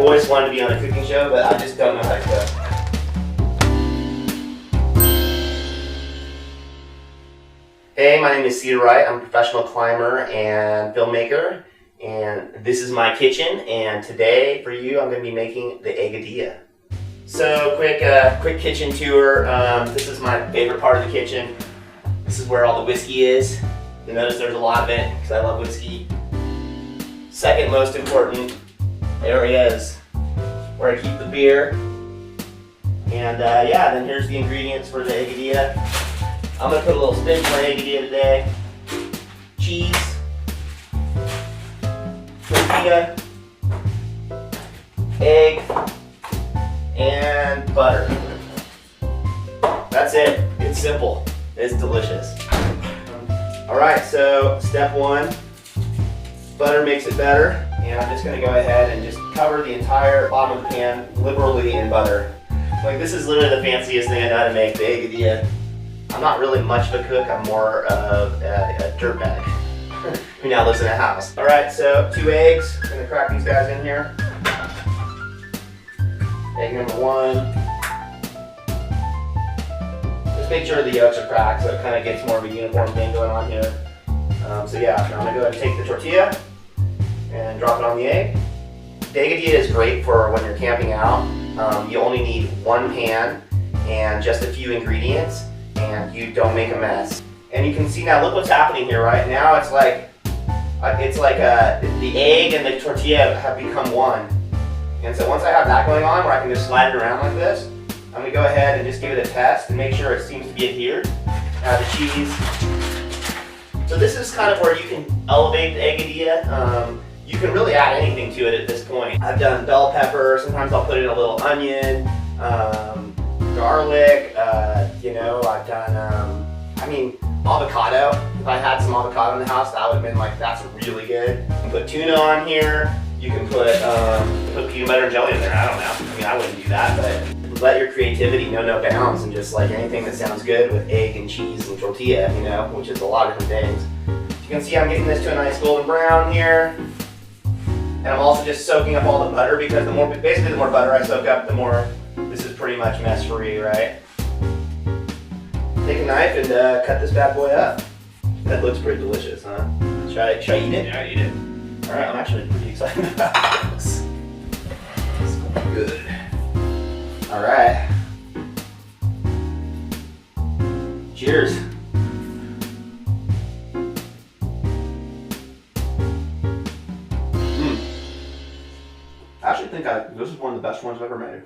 always wanted to be on a cooking show, but I just don't know how to cook. Hey, my name is Cedar Wright. I'm a professional climber and filmmaker, and this is my kitchen, and today for you I'm going to be making the Eggadilla. So quick kitchen tour. This is my favorite part of the kitchen. This is where all the whiskey is. You'll notice there's a lot of it because I love whiskey. Second most important area is where I keep the beer. And yeah, then here's the ingredients for the Eggadilla. I'm going to put a little spin for my Eggadilla today. Cheese, tortilla, egg, and butter. That's it. It's simple. It's delicious. Alright, so step one, butter makes it better. And I'm just going to go ahead and just cover the entire bottom of the pan liberally in butter. Like, this is literally the fanciest thing I know how to make, the Eggadilla. I'm not really much of a cook, I'm more of a dirtbag who now lives in a house. Alright, so 2 eggs. I'm going to crack these guys in here. Egg number 1. Just make sure the yolks are cracked so it kind of gets more of a uniform thing going on here. So yeah, I'm going to go ahead and take the tortilla and drop it on the egg. The Eggadilla is great for when you're camping out. You only need 1 pan and just a few ingredients, and you don't make a mess. And you can see now, look what's happening here, right? Now it's like the egg and the tortilla have become one. And so once I have that going on, where I can just slide it around like this, I'm gonna go ahead and just give it a test and make sure it seems to be adhered. Add the cheese. So this is kind of where you can elevate the Eggadilla. You can really add anything to it at this point. I've done bell pepper, sometimes I'll put in a little onion, garlic, you know, I've done, avocado. If I had some avocado in the house, that would have been like, that's really good. You can put tuna on here. You can put peanut butter and jelly in there. I don't know. I mean, I wouldn't do that, but let your creativity know no bounds and just like anything that sounds good with egg and cheese and tortilla, you know, which is a lot of different things. You can see I'm getting this to a nice golden brown here. And I'm also just soaking up all the butter because the more butter I soak up, the more this is pretty much mess free, right? Take a knife and cut this bad boy up. That looks pretty delicious, huh? Should I eat it? Yeah, eat it. Alright, I'm actually pretty excited about this. It's going to be good. Alright. Cheers. I actually think this is one of the best ones I've ever made.